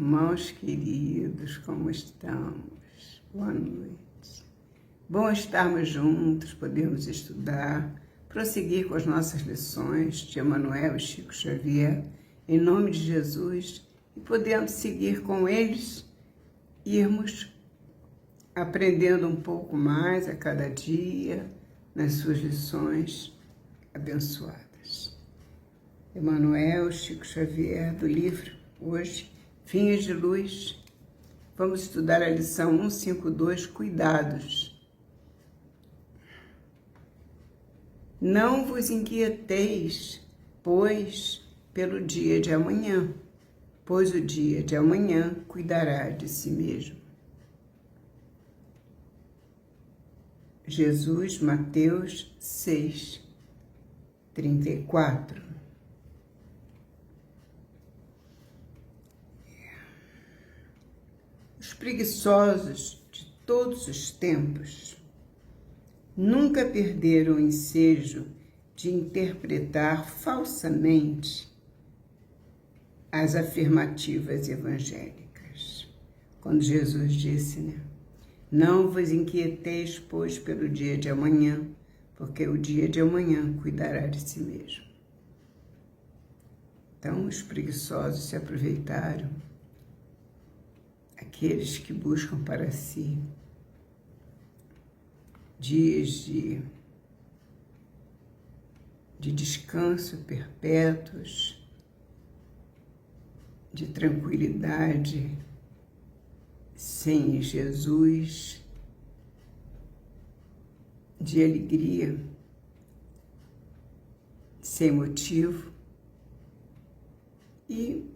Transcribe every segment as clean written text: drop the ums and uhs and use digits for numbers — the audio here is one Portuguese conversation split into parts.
Irmãos queridos, como estamos? Boa noite. Bom estarmos juntos, podemos estudar, prosseguir com as nossas lições de Emmanuel e Chico Xavier, em nome de Jesus, e podendo seguir com eles, irmos aprendendo um pouco mais a cada dia nas suas lições abençoadas. Emmanuel, Chico Xavier, do livro Hoje, Vinhas de Luz. Vamos estudar a lição 152, Cuidados. Não vos inquieteis, pois, pelo dia de amanhã, pois o dia de amanhã cuidará de si mesmo. Jesus, Mateus 6, 34. Os preguiçosos de todos os tempos nunca perderam o ensejo de interpretar falsamente as afirmativas evangélicas. Quando Jesus disse, não vos inquieteis, pois, pelo dia de amanhã, porque o dia de amanhã cuidará de si mesmo. Então, os preguiçosos se aproveitaram, aqueles que buscam para si dias de descanso perpétuos, de tranquilidade sem Jesus, de alegria sem motivo, e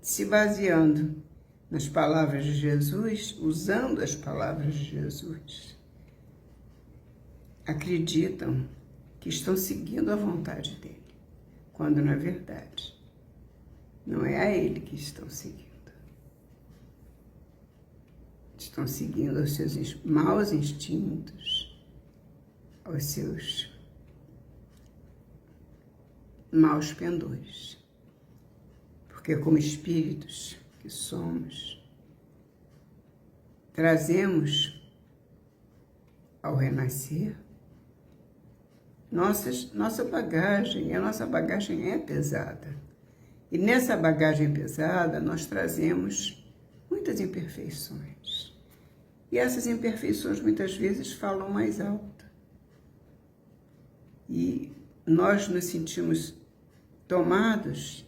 se baseando nas palavras de Jesus, usando as palavras de Jesus, acreditam que estão seguindo a vontade dele, quando na verdade não é a ele que estão seguindo. Estão seguindo aos seus maus instintos, aos seus maus pendores. Porque como espíritos que somos, trazemos ao renascer nossa bagagem, e a nossa bagagem é pesada. E nessa bagagem pesada nós trazemos muitas imperfeições. E essas imperfeições muitas vezes falam mais alto. E nós nos sentimos tomados,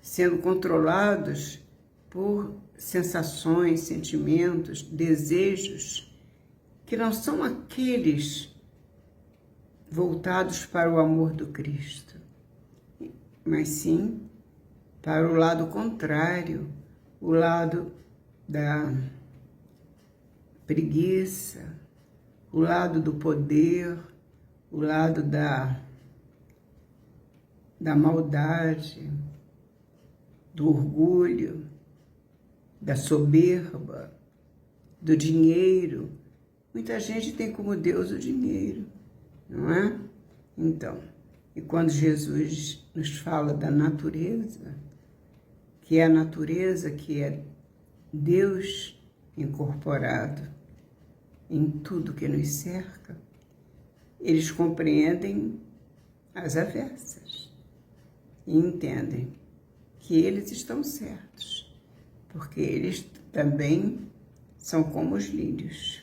sendo controlados por sensações, sentimentos, desejos que não são aqueles voltados para o amor do Cristo, mas sim para o lado contrário, o lado da preguiça, o lado do poder, o lado da maldade, do orgulho, da soberba, do dinheiro. Muita gente tem como Deus o dinheiro, não é? Então, e quando Jesus nos fala da natureza, que é a natureza que é Deus incorporado em tudo que nos cerca, eles compreendem as avessas e entendem que eles estão certos, porque eles também são como os lírios,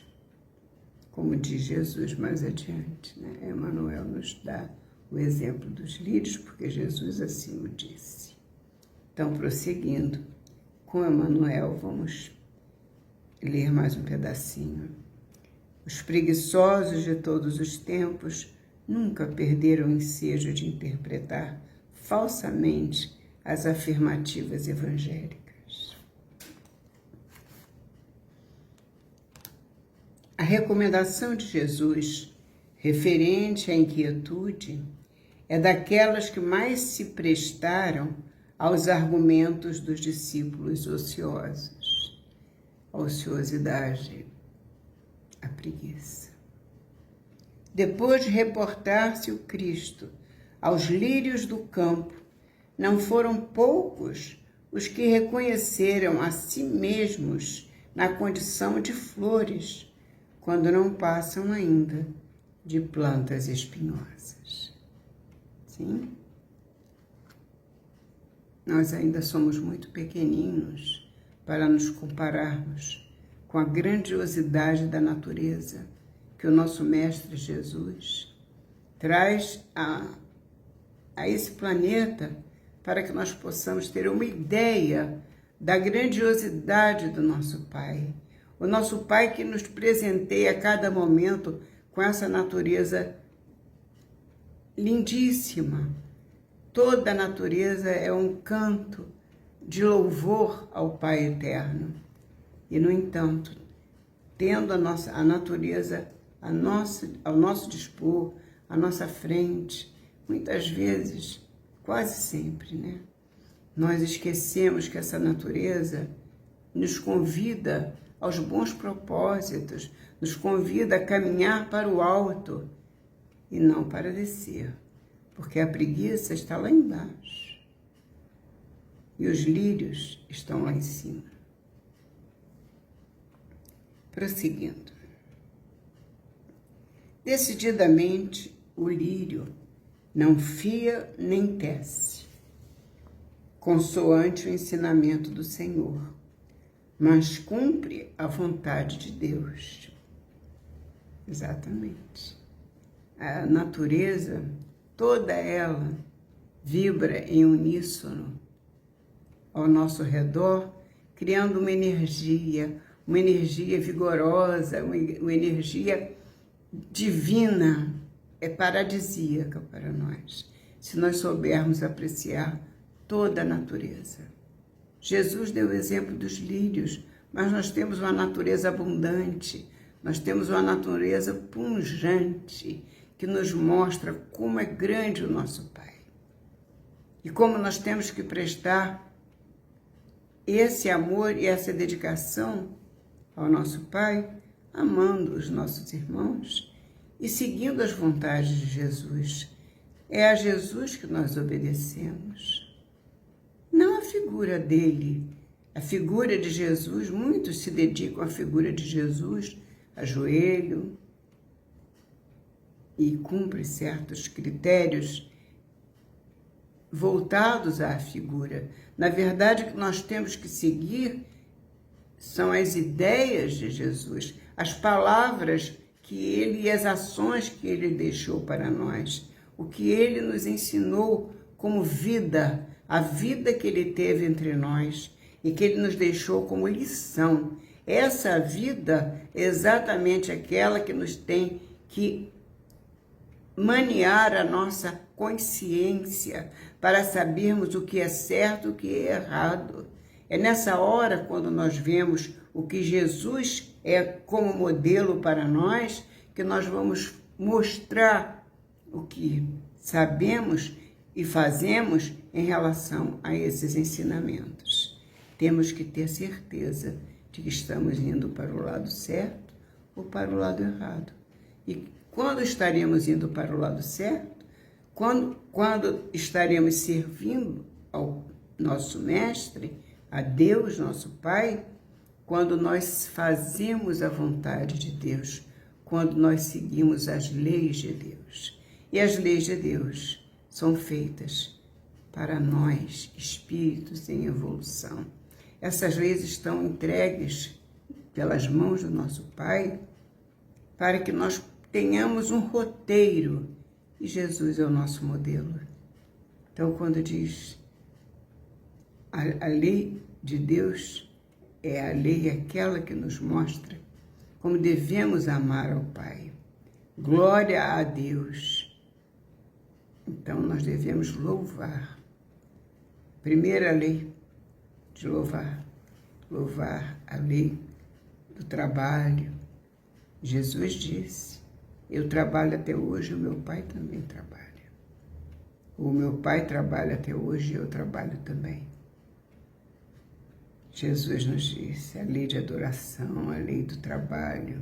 como diz Jesus mais adiante, Emmanuel nos dá o exemplo dos lírios, porque Jesus assim o disse. Então, prosseguindo com Emmanuel, vamos ler mais um pedacinho. Os preguiçosos de todos os tempos nunca perderam o ensejo de interpretar falsamente as afirmativas evangélicas. A recomendação de Jesus referente à inquietude é daquelas que mais se prestaram aos argumentos dos discípulos ociosos, a ociosidade, a preguiça. Depois de reportar-se o Cristo aos lírios do campo, não foram poucos os que reconheceram a si mesmos na condição de flores, quando não passam ainda de plantas espinhosas. Sim? Nós ainda somos muito pequeninos para nos compararmos com a grandiosidade da natureza que o nosso Mestre Jesus traz a esse planeta para que nós possamos ter uma ideia da grandiosidade do nosso Pai. O nosso Pai que nos presenteia a cada momento com essa natureza lindíssima. Toda a natureza é um canto de louvor ao Pai Eterno. E, no entanto, tendo a natureza ao nosso dispor, à nossa frente, muitas vezes, quase sempre, né? Nós esquecemos que essa natureza nos convida aos bons propósitos, nos convida a caminhar para o alto e não para descer, porque a preguiça está lá embaixo e os lírios estão lá em cima. Prosseguindo. Decididamente, o lírio não fia nem tece, consoante o ensinamento do Senhor, mas cumpre a vontade de Deus. Exatamente. A natureza, toda ela, vibra em uníssono ao nosso redor, criando uma energia vigorosa, uma energia divina, é paradisíaca para nós, se nós soubermos apreciar toda a natureza. Jesus deu o exemplo dos lírios, mas nós temos uma natureza abundante, nós temos uma natureza pungente, que nos mostra como é grande o nosso Pai. E como nós temos que prestar esse amor e essa dedicação ao nosso Pai, amando os nossos irmãos e seguindo as vontades de Jesus. É a Jesus que nós obedecemos, não a figura dele. A figura de Jesus, muitos se dedicam à figura de Jesus, ajoelham e cumprem certos critérios voltados à figura. Na verdade, o que nós temos que seguir são as ideias de Jesus, as palavras que ele e as ações que ele deixou para nós, o que ele nos ensinou como vida, a vida que ele teve entre nós e que ele nos deixou como lição. Essa vida é exatamente aquela que nos tem que maniar a nossa consciência para sabermos o que é certo e o que é errado. É nessa hora, quando nós vemos o que Jesus é como modelo para nós, que nós vamos mostrar o que sabemos e fazemos em relação a esses ensinamentos. Temos que ter certeza de que estamos indo para o lado certo ou para o lado errado. E quando estaremos indo para o lado certo, quando estaremos servindo ao nosso Mestre, a Deus, nosso Pai, quando nós fazemos a vontade de Deus, quando nós seguimos as leis de Deus. E as leis de Deus são feitas para nós, espíritos em evolução. Essas leis estão entregues pelas mãos do nosso Pai para que nós tenhamos um roteiro, e Jesus é o nosso modelo. Então, quando diz a lei de Deus é a lei aquela que nos mostra como devemos amar ao Pai. Glória a Deus. Então, nós devemos louvar. Primeira lei de louvar. Louvar a lei do trabalho. Jesus disse, eu trabalho até hoje, o meu Pai também trabalha. O meu Pai trabalha até hoje e eu trabalho também. Jesus nos disse a lei de adoração, a lei do trabalho,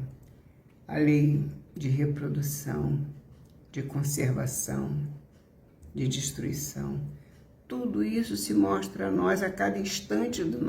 a lei de reprodução, de conservação, de destruição. tudo isso se mostra a nós a cada instante do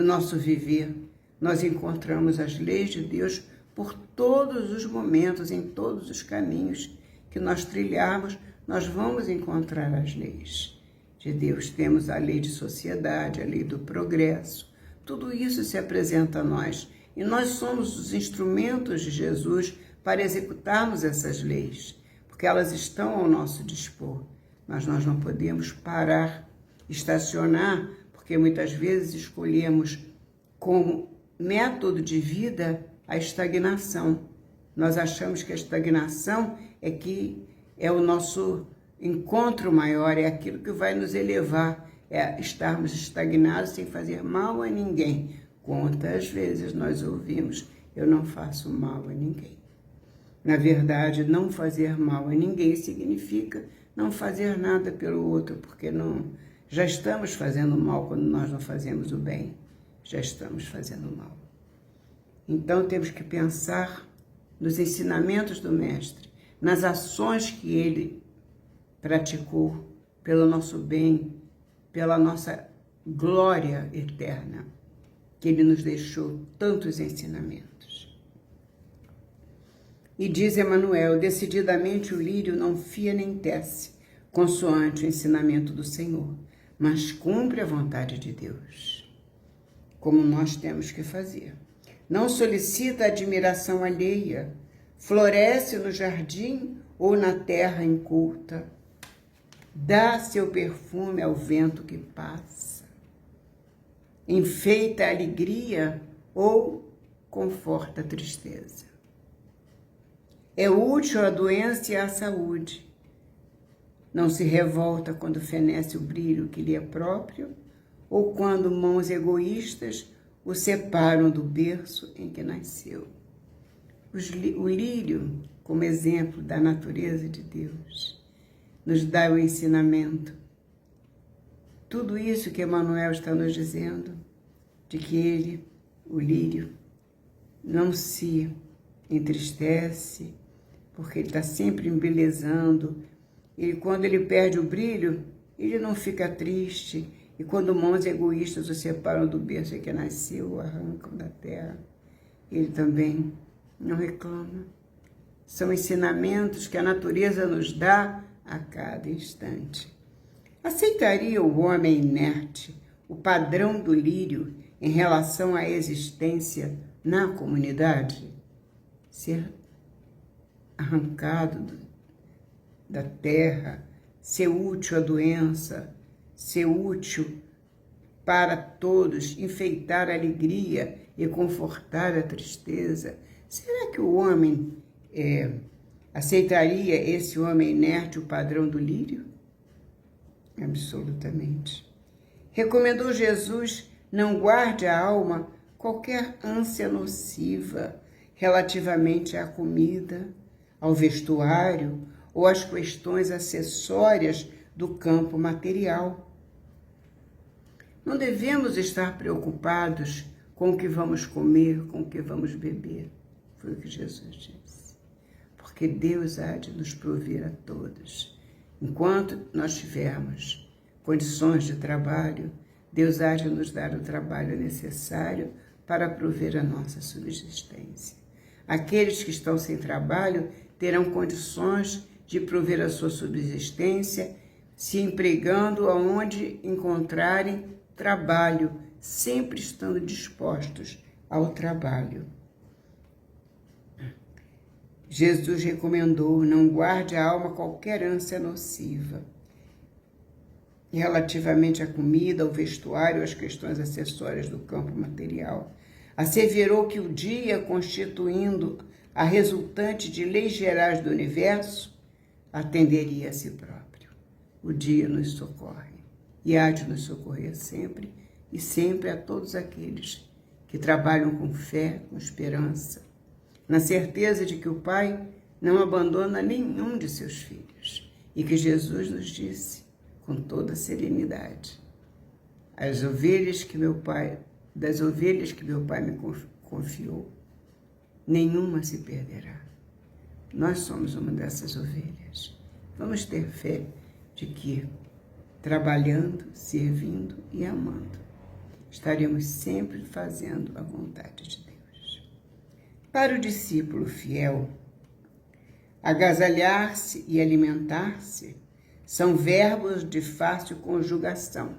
nosso viver. Nós encontramos as leis de Deus por todos os momentos, em todos os caminhos que nós trilharmos, nós vamos encontrar as leis de Deus. Temos a lei de sociedade, a lei do progresso. Tudo isso se apresenta a nós. E nós somos os instrumentos de Jesus para executarmos essas leis, porque elas estão ao nosso dispor. Mas nós não podemos parar, estacionar, porque muitas vezes escolhemos como método de vida a estagnação. Nós achamos que a estagnação é o nosso encontro maior, é aquilo que vai nos elevar, é estarmos estagnados sem fazer mal a ninguém. Quantas vezes nós ouvimos, eu não faço mal a ninguém. Na verdade, não fazer mal a ninguém significa não fazer nada pelo outro, porque já estamos fazendo mal quando nós não fazemos o bem. Já estamos fazendo mal. Então, temos que pensar nos ensinamentos do Mestre, nas ações que ele praticou pelo nosso bem, pela nossa glória eterna, que ele nos deixou tantos ensinamentos. E diz Emmanuel, decididamente o lírio não fia nem tece, consoante o ensinamento do Senhor, mas cumpre a vontade de Deus, como nós temos que fazer. Não solicita admiração alheia, floresce no jardim ou na terra inculta, dá seu perfume ao vento que passa, enfeita a alegria ou conforta a tristeza. É útil à doença e à saúde. Não se revolta quando fenece o brilho que lhe é próprio, ou quando mãos egoístas o separam do berço em que nasceu. O lírio, como exemplo da natureza de Deus, nos dá o ensinamento. Tudo isso que Emmanuel está nos dizendo, de que ele, o lírio, não se entristece, porque ele está sempre embelezando. E quando ele perde o brilho, ele não fica triste. E quando mãos egoístas o separam do berço em que nasceu, o arrancam da terra, ele também não reclama. São ensinamentos que a natureza nos dá a cada instante. Aceitaria o homem inerte o padrão do lírio em relação à existência na comunidade? Ser arrancado da terra, ser útil à doença, ser útil para todos, enfeitar a alegria e confortar a tristeza. Será que o homem aceitaria, esse homem inerte, o padrão do lírio? Absolutamente. Recomendou Jesus, não guarde a alma qualquer ânsia nociva relativamente à comida, ao vestuário ou às questões acessórias do campo material. Não devemos estar preocupados com o que vamos comer, com o que vamos beber. Foi o que Jesus disse. Porque Deus há de nos prover a todos. Enquanto nós tivermos condições de trabalho, Deus há de nos dar o trabalho necessário para prover a nossa subsistência. Aqueles que estão sem trabalho terão condições de prover a sua subsistência, se empregando aonde encontrarem trabalho, sempre estando dispostos ao trabalho. Jesus recomendou, não guarde a alma qualquer ânsia nociva, relativamente à comida, ao vestuário, às questões acessórias do campo material. Asseverou que o dia, constituindo a resultante de leis gerais do universo, atenderia a si próprio. O dia nos socorre e há de nos socorrer sempre e sempre a todos aqueles que trabalham com fé, com esperança, na certeza de que o Pai não abandona nenhum de seus filhos e que Jesus nos disse com toda serenidade: das ovelhas que meu Pai me confiou, nenhuma se perderá. Nós somos uma dessas ovelhas. Vamos ter fé de que trabalhando, servindo e amando. Estaremos sempre fazendo a vontade de Deus. Para o discípulo fiel, agasalhar-se e alimentar-se são verbos de fácil conjugação,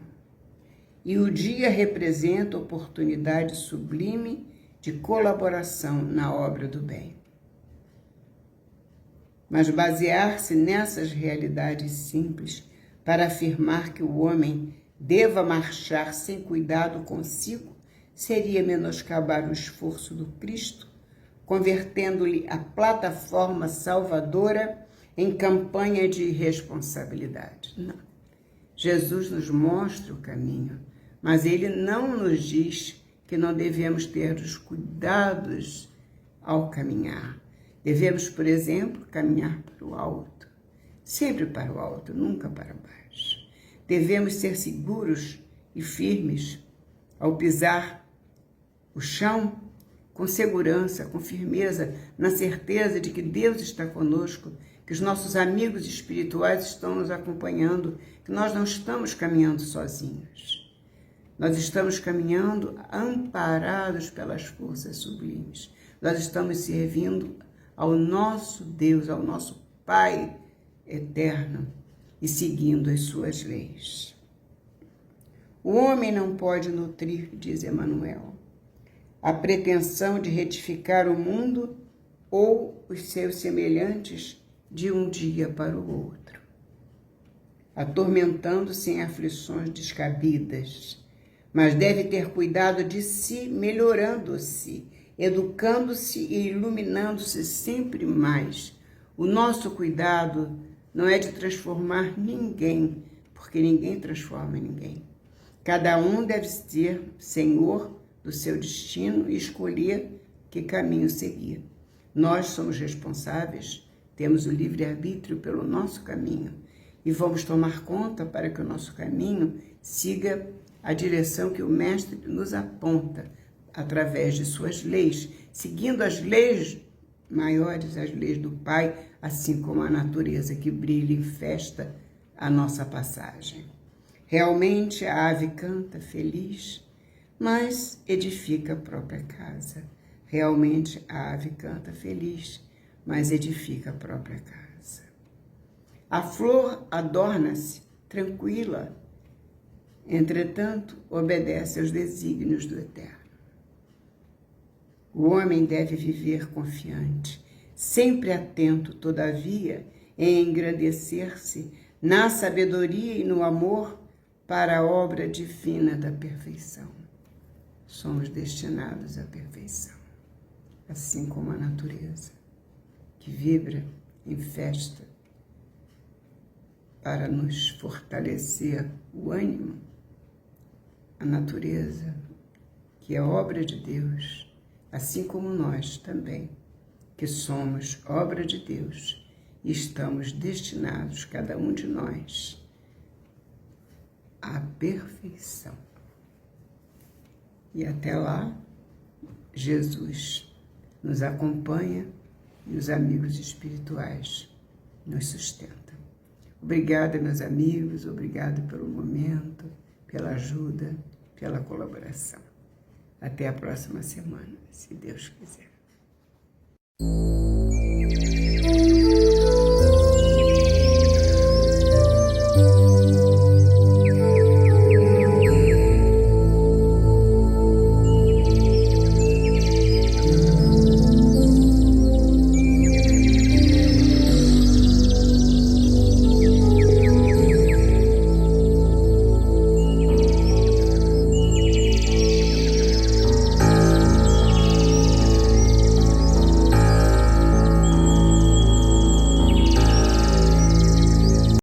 e o dia representa oportunidade sublime de colaboração na obra do bem. Mas basear-se nessas realidades simples para afirmar que o homem deva marchar sem cuidado consigo seria menoscabar o esforço do Cristo, convertendo-lhe a plataforma salvadora em campanha de irresponsabilidade. Não. Jesus nos mostra o caminho, mas ele não nos diz que não devemos ter os cuidados ao caminhar. Devemos, por exemplo, caminhar para o alto, sempre para o alto, nunca para baixo. Devemos ser seguros e firmes ao pisar o chão, com segurança, com firmeza, na certeza de que Deus está conosco, que os nossos amigos espirituais estão nos acompanhando, que nós não estamos caminhando sozinhos. Nós estamos caminhando amparados pelas forças sublimes. Nós estamos servindo ao nosso Deus, ao nosso Pai eterno e seguindo as suas leis. O homem não pode nutrir, diz Emmanuel, a pretensão de retificar o mundo ou os seus semelhantes de um dia para o outro, atormentando-se em aflições descabidas, mas deve ter cuidado de si, melhorando-se, educando-se e iluminando-se sempre mais. O nosso cuidado não é de transformar ninguém, porque ninguém transforma ninguém. Cada um deve ser senhor do seu destino e escolher que caminho seguir. Nós somos responsáveis, temos o livre-arbítrio pelo nosso caminho e vamos tomar conta para que o nosso caminho siga a direção que o Mestre nos aponta através de suas leis, seguindo as leis maiores, as leis do Pai, assim como a natureza que brilha em festa a nossa passagem. Realmente a ave canta feliz, mas edifica a própria casa. Realmente a ave canta feliz, mas edifica a própria casa. A flor adorna-se tranquila, entretanto, obedece aos desígnios do Eterno. O homem deve viver confiante, sempre atento, todavia, em engrandecer-se na sabedoria e no amor para a obra divina da perfeição. Somos destinados à perfeição, assim como a natureza, que vibra em festa para nos fortalecer o ânimo. A natureza, que é obra de Deus, assim como nós também, que somos obra de Deus e estamos destinados, cada um de nós, à perfeição. E até lá, Jesus nos acompanha e os amigos espirituais nos sustentam. Obrigada, meus amigos, obrigado pelo momento, pela ajuda, pela colaboração. Até a próxima semana, se Deus quiser.